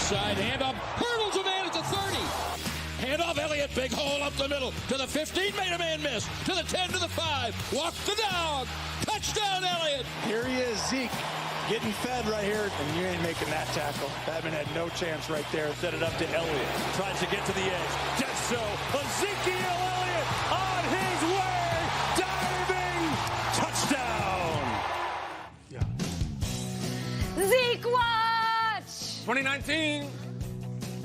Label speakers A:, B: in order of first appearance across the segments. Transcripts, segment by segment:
A: side, handoff, hurdles a man at the 30. Handoff, Elliott, big hole up the middle. To the 15, made a man miss. To the 10, to the 5. Walk the dog. Touchdown, Elliott.
B: Here he is, Zeke, getting fed right here, and you ain't making that tackle. Batman had no chance right there. Set it up to Elliott. Tries to get to the edge. Does so. Ezekiel Elliott on his way. Diving. Touchdown.
C: Zeke Watch!
D: 2019.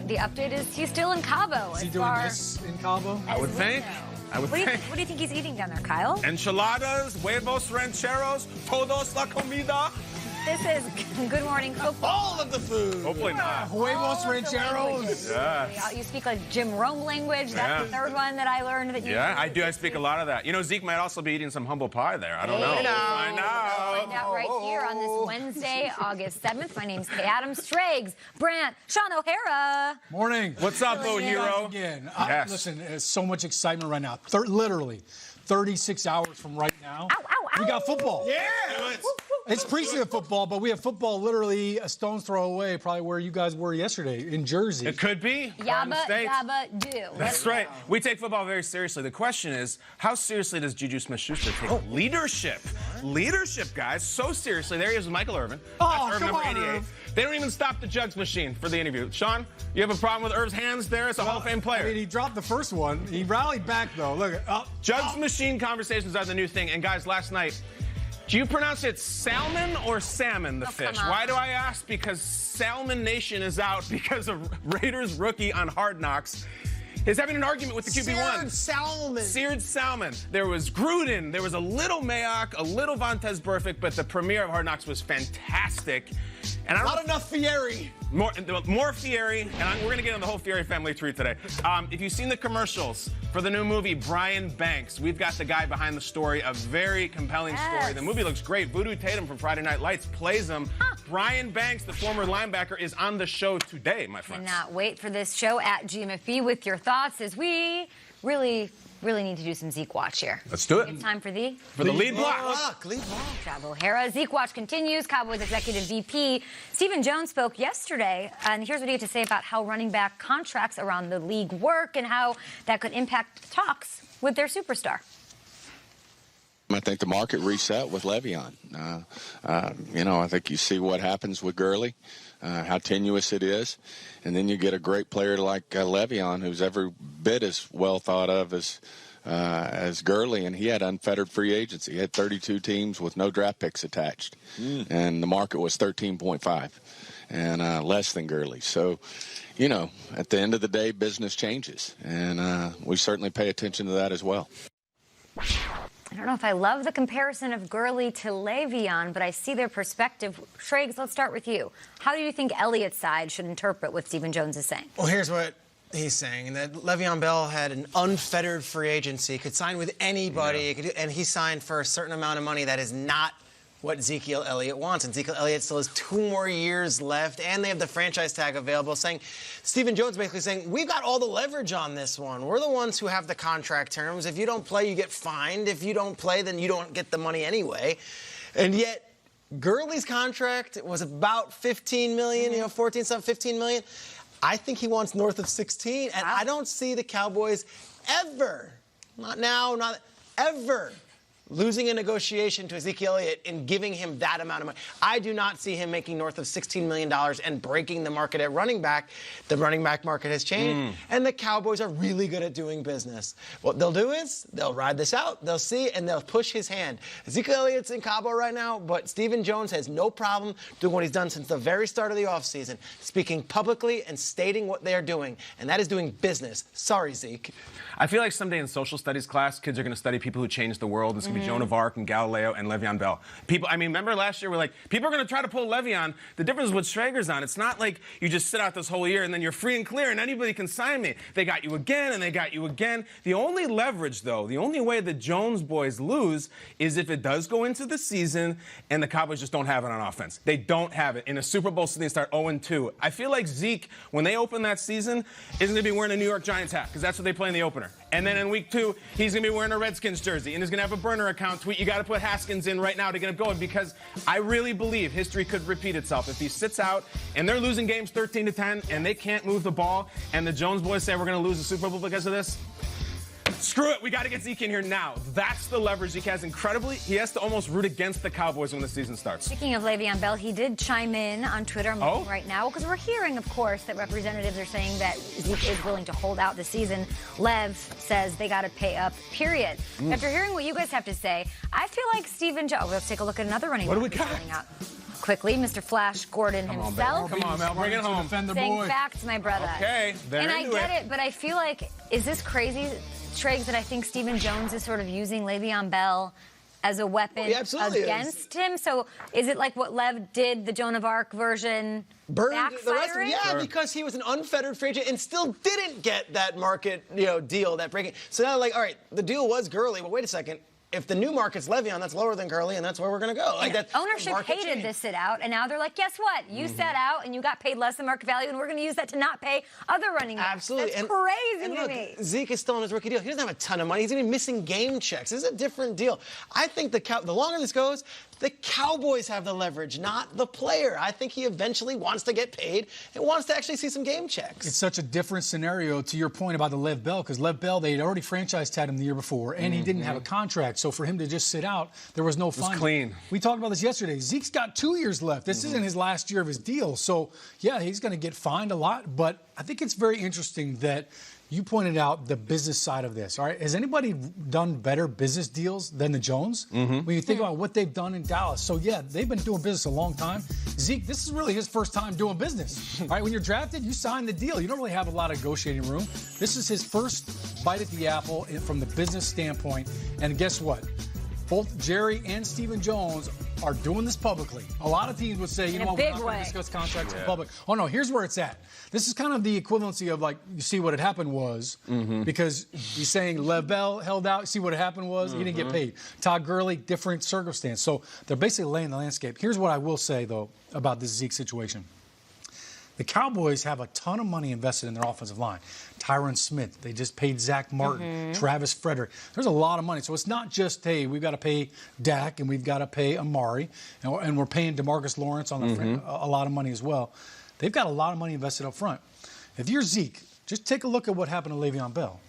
C: The update is he's still in Cabo.
E: Is he doing this in Cabo?
D: I would think.
C: What do you think he's eating down there, Kyle?
D: Enchiladas, huevos rancheros, todos la comida.
C: This is Good Morning Football.
E: All of the food.
D: Hopefully not.
E: Huevos rancheros.
D: Yes.
C: You speak like Jim Rome language. That's the third one that I learned that you
D: Yeah, I do. I speak a lot of that. You know, Zeke might also be eating some humble pie there. I don't know.
C: Find
D: Find
C: out right here on this Wednesday, August 7th. My name's Kay Adams, Triggs, Brant, Sean O'Hara.
E: Morning.
D: What's up, Bo Hero?
E: Again.
D: Yes.
E: Listen, there's so much excitement right now. Literally, 36 hours from right now.
C: Ow, ow, ow.
E: We got football.
D: Yeah.
E: It's preseason football, but we have football literally a stone's throw away, probably where you guys were yesterday in Jersey.
D: It could be.
C: Yabba, yabba, do.
D: That's right. We take football very seriously. The question is, how seriously does Juju Smith-Schuster take leadership? Leadership, guys, so seriously. There he is with Michael Irvin. That's Irv number 88.
E: Irv.
D: They don't even stop the jugs machine for the interview. Sean, you have a problem with Irv's hands there? It's a Hall of Fame player.
E: I mean, he dropped the first one. He rallied back, though. Look.
D: Jugs machine conversations are the new thing. And, guys, last night, do you pronounce it salmon or salmon, the fish? Why do I ask? Because Salmon Nation is out because of Raiders rookie on Hard Knocks is having an argument with the QB1. Seared salmon. There was Gruden. There was a little Mayock, a little Vontez Burfict, but the premiere of Hard Knocks was fantastic. And I don't
E: Not enough Fieri.
D: More Fieri, and we're going to get on the whole Fieri family tree today. If you've seen the commercials for the new movie, Brian Banks, we've got the guy behind the story, a very compelling story. The movie looks great. Voodoo Tatum from Friday Night Lights plays him. Brian Banks, the former linebacker, is on the show today, my friends.
C: Cannot wait for this show at GMFB with your thoughts as we really need to do some Zeke Watch here.
D: Let's do it.
C: It's time for the
D: lead block.
C: Job O'Hara. Zeke Watch continues. Cowboys executive VP Stephen Jones spoke yesterday, and here's what he had to say about how running back contracts around the league work and how that could impact talks with their superstar.
F: I think the market reset with Le'Veon. I think you see what happens with Gurley, how tenuous it is, and then you get a great player like Le'Veon, who's every bit as well thought of as Gurley, and he had unfettered free agency. He had 32 teams with no draft picks attached, and the market was 13.5, and less than Gurley. So, at the end of the day, business changes, and we certainly pay attention to that as well.
C: I don't know if I love the comparison of Gurley to Le'Veon, but I see their perspective. Triggs, let's start with you. How do you think Elliott's side should interpret what Stephen Jones is saying?
G: Well, here's what he's saying, that Le'Veon Bell had an unfettered free agency, could sign with anybody, and he signed for a certain amount of money that is not what Ezekiel Elliott wants. And Ezekiel Elliott still has 2 more years left, and they have the franchise tag available, saying, Stephen Jones basically saying, we've got all the leverage on this one. We're the ones who have the contract terms. If you don't play, you get fined. If you don't play, then you don't get the money anyway. And yet, Gurley's contract was about $15 million, 15 million. I think he wants north of 16, and I don't see the Cowboys ever, not now, not ever, losing a negotiation to Ezekiel Elliott and giving him that amount of money. I do not see him making north of $16 million and breaking the market at running back. The running back market has changed, and the Cowboys are really good at doing business. What they'll do is they'll ride this out, they'll see, and they'll push his hand. Ezekiel Elliott's in Cabo right now, but Stephen Jones has no problem doing what he's done since the very start of the offseason, speaking publicly and stating what they are doing, and that is doing business. Sorry, Zeke.
D: I feel like someday in social studies class, kids are going to study people who changed the world. It's going to be Joan of Arc and Galileo and Le'Veon Bell. Remember last year we're like, people are going to try to pull Le'Veon. The difference is what Schrager's on. It's not like you just sit out this whole year and then you're free and clear and anybody can sign me. They got you again and they got you again. The only leverage, though, the only way the Jones boys lose is if it does go into the season and the Cowboys just don't have it on offense. They don't have it. In a Super Bowl season, they start 0-2. I feel like Zeke, when they open that season, isn't going to be wearing a New York Giants hat because that's what they play in the opener. And then in week 2, he's going to be wearing a Redskins jersey, and he's going to have a burner account tweet. You got to put Haskins in right now to get him going, because I really believe history could repeat itself. If he sits out and they're losing games 13-10 and they can't move the ball, and the Jones boys say we're going to lose the Super Bowl because of this, screw it. We got to get Zeke in here now. That's the leverage Zeke has. Incredibly, he has to almost root against the Cowboys when the season starts.
C: Speaking of Le'Veon Bell, he did chime in on Twitter. I'm looking right now because we're hearing, of course, that representatives are saying that Zeke is willing to hold out the season. Lev says they got to pay up, period. After hearing what you guys have to say, I feel like Stephen Jones. Let's take a look at another running back.
D: What do we got?
C: Quickly, Mr. Flash Gordon himself.
D: Come on, Mel, bring it home.
C: Saying facts, my brother.
D: Okay,
C: and I get it, but I feel like, is this crazy, Triggs, that I think Stephen Jones is sort of using Le'Veon Bell as a weapon against him? So is it like what Lev did, the Joan of Arc version,
G: burned the rest of
C: backfiring?
G: it? Yeah, because he was an unfettered free agent and still didn't get that market, deal, that breaking. So now, like, all right, the deal was Gurley, but wait a second. If the new market's Le'Veon, that's lower than Gurley, and that's where we're going to go. Like that.
C: Ownership hated this sit out, and now they're like, guess what? You sat out, and you got paid less than market value, and we're going to use that to not pay other running backs.
G: Absolutely.
C: That's crazy to me.
G: Zeke is still on his rookie deal. He doesn't have a ton of money. He's going to be missing game checks. This is a different deal. I think the longer this goes, the Cowboys have the leverage, not the player. I think he eventually wants to get paid and wants to actually see some game checks.
E: It's such a different scenario to your point about the Lev Bell, because Lev Bell, they had already franchise tagged him the year before, and he didn't have a contract. So for him to just sit out, there was no fun.
D: Clean.
E: We talked about this yesterday. Zeke's got 2 years left. This isn't his last year of his deal. So, yeah, he's going to get fined a lot. But I think it's very interesting that you pointed out the business side of this. All right, has anybody done better business deals than the Jones? When you think about what they've done in Dallas. So, yeah, they've been doing business a long time. Zeke, this is really his first time doing business. All right, when you're drafted, you sign the deal. You don't really have a lot of negotiating room. This is his first bite at the apple from the business standpoint. And guess what? Both Jerry and Stephen Jones are doing this publicly. A lot of teams would say, you know what, we're not going to discuss contracts in public. Oh, no, here's where it's at. This is kind of the equivalency of, like, you see what had happened was, because he's saying Lev Bell held out, see what had happened was, he didn't get paid. Todd Gurley, different circumstance. So they're basically laying the landscape. Here's what I will say, though, about this Zeke situation. The Cowboys have a ton of money invested in their offensive line. Tyron Smith, they just paid Zach Martin, Travis Frederick. There's a lot of money. So it's not just, hey, we've got to pay Dak and we've got to pay Amari, and we're paying DeMarcus Lawrence on the a lot of money as well. They've got a lot of money invested up front. If you're Zeke, just take a look at what happened to Le'Veon Bell.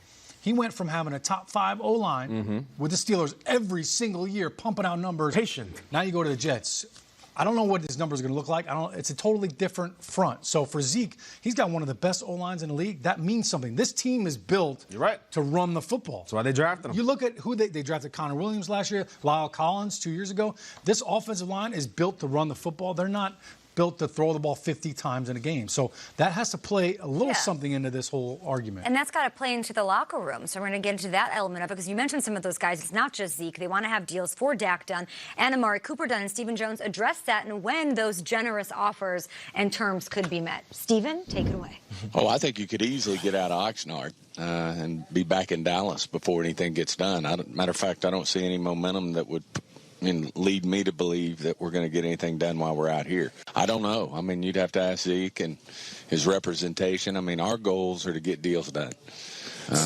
E: He went from having a top 5 O-line with the Steelers every single year, pumping out numbers.
D: Patient.
E: Now you go to the Jets. I don't know what his numbers are going to look like. It's a totally different front. So for Zeke, he's got one of the best O-lines in the league. That means something. This team is built to run the football.
D: That's why they drafted him.
E: You look at who they drafted: Connor Williams last year, Lyle Collins 2 years ago. This offensive line is built to run the football. They're not built to throw the ball 50 times in a game. So that has to play a little something into this whole argument.
C: And that's got to play into the locker room. So we're going to get into that element of it, because you mentioned some of those guys. It's not just Zeke. They want to have deals for Dak done and Amari Cooper done. And Stephen Jones addressed that and when those generous offers and terms could be met. Stephen, take it away.
F: Oh, I think you could easily get out of Oxnard and be back in Dallas before anything gets done. Matter of fact, I don't see any momentum that would lead me to believe that we're going to get anything done while we're out here. I don't know. I mean, you'd have to ask Zeke and his representation. I mean, our goals are to get deals done.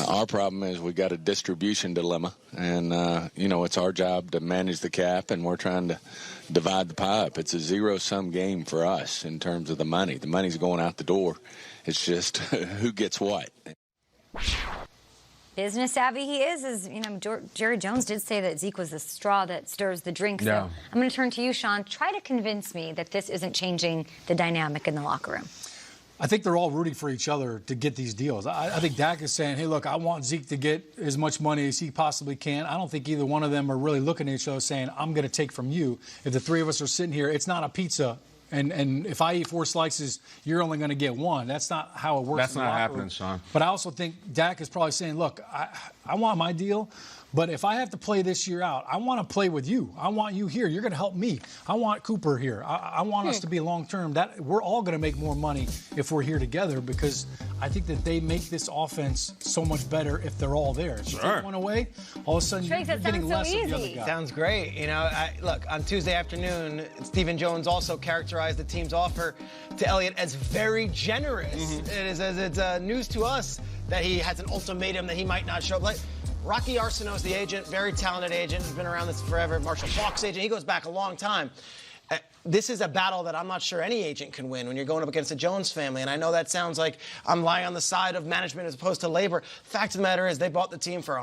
F: Our problem is we got a distribution dilemma, and, it's our job to manage the cap, and we're trying to divide the pie up. It's a zero-sum game for us in terms of the money. The money's going out the door. It's just who gets what.
C: Business savvy he is, Jerry Jones did say that Zeke was the straw that stirs the drink. So I'm going to turn to you, Sean. Try to convince me that this isn't changing the dynamic in the locker room.
E: I think they're all rooting for each other to get these deals. I think Dak is saying, hey, look, I want Zeke to get as much money as he possibly can. I don't think either one of them are really looking at each other saying, I'm going to take from you. If the three of us are sitting here, it's not a pizza. And if I eat 4 slices, you're only going to get 1. That's not how it works.
D: That's not happening, Sean.
E: But I also think Dak is probably saying, look, I want my deal, but if I have to play this year out, I want to play with you. I want you here. You're going to help me. I want Cooper here. I want us to be long-term. That we're all going to make more money if we're here together, because I think that they make this offense so much better if they're all there. If you take one away, all of a sudden you're getting less of the other guy.
G: Sounds great. Look, on Tuesday afternoon, Stephen Jones also characterized the team's offer to Elliott as very generous. It's news to us that he has an ultimatum that he might not show up. Like, Rocky Arsenault is the agent, very talented agent, has been around this forever. Marshall Faulk's agent, he goes back a long time. This is a battle that I'm not sure any agent can win when you're going up against the Jones family. And I know that sounds like I'm lying on the side of management as opposed to labor. Fact of the matter is they bought the team for